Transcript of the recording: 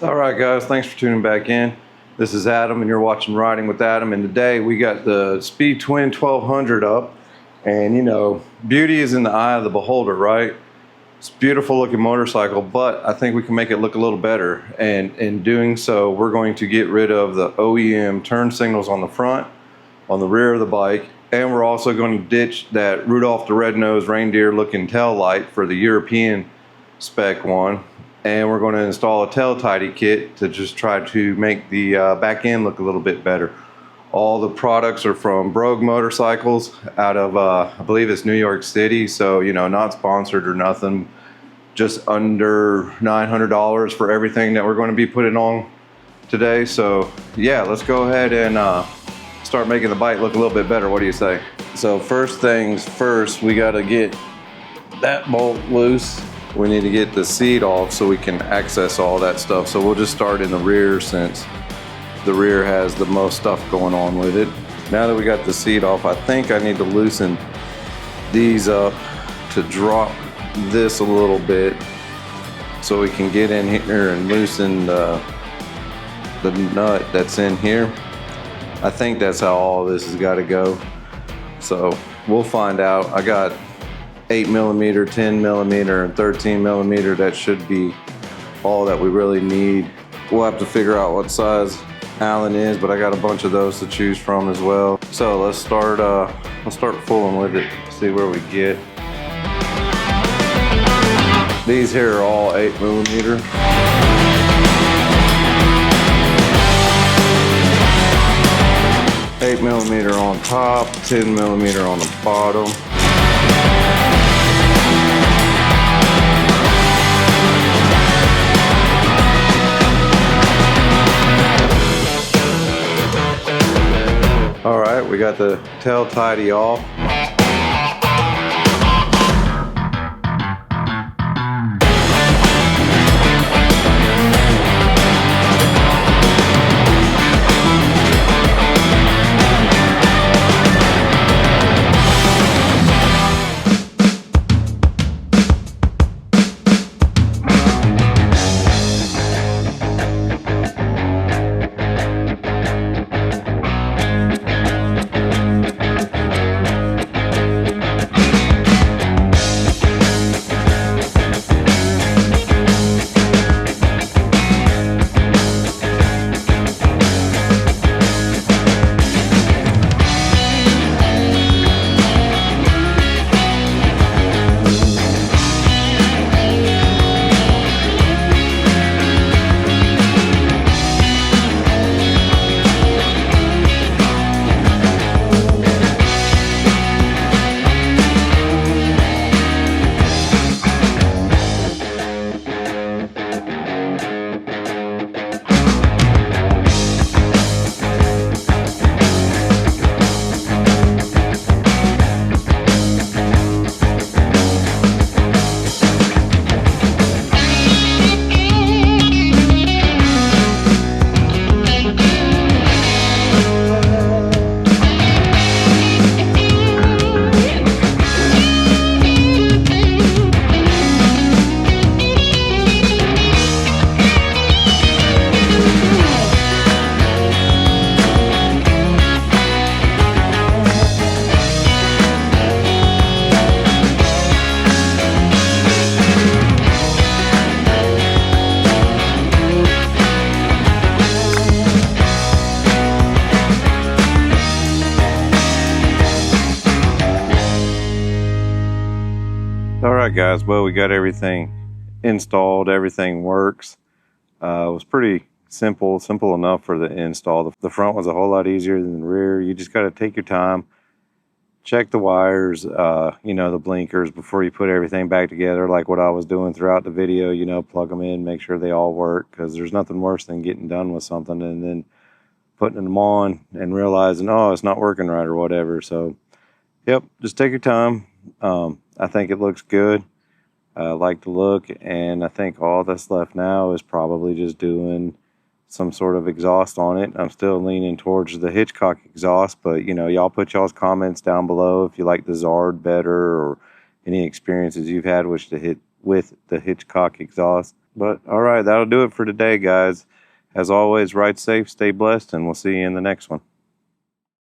All right, guys, thanks for tuning back in. This is Adam, and you're watching Riding with Adam. And today we got the Speed Twin 1200 up. And you know, beauty is in the eye of the beholder, right? It's a beautiful looking motorcycle, but I think we can make it look a little better. And in doing so, we're going to get rid of the OEM turn signals on the front, on the rear of the bike, and we're also going to ditch that Rudolph the Red-Nosed Reindeer looking tail light for the European-spec one. And we're going to install a tail tidy kit to just try to make the back end look a little bit better. All the products are from Brogue Motorcycles out of, I believe it's New York City. So, you know, not sponsored or nothing. Just under $900 for everything that we're going to be putting on today. So, yeah, let's go ahead and start making the bike look a little bit better. What do you say? So, first things first, we got to get that bolt loose. We need to get the seat off so we can access all that stuff. So, we'll just start in the rear since the rear has the most stuff going on with it. Now that we got the seat off, I think I need to loosen these up to drop this a little bit so we can get in here and loosen the nut that's in here. I think that's how all this has got to go. So we'll find out. I got 8mm, 10mm, and 13mm. That should be all that we really need. We'll have to figure out what size Allen is, but I got a bunch of those to choose from as well. So let's start fooling with it, see where we get. These here are all 8mm. Eight millimeter on top, 10mm on the bottom. All right, we got the tail tidy off. Alright guys, well, we got everything installed, everything works. It was pretty simple enough for the install. The front was a whole lot easier than the rear. You just got to take your time, check the wires, you know, the blinkers before you put everything back together, like what I was doing throughout the video. You know, plug them in, make sure they all work, because there's nothing worse than getting done with something and then putting them on and realizing, oh, it's not working right or whatever. So yep, just take your time. I think it looks good. I like the look, and I think all that's left now is probably just doing some sort of exhaust on it. I'm still leaning towards the Hitchcock exhaust, but you know, y'all put y'all's comments down below if you like the Zard better or any experiences you've had with the Hitchcock exhaust. But all right, that'll do it for today, guys. As always, ride safe, stay blessed, and we'll see you in the next one.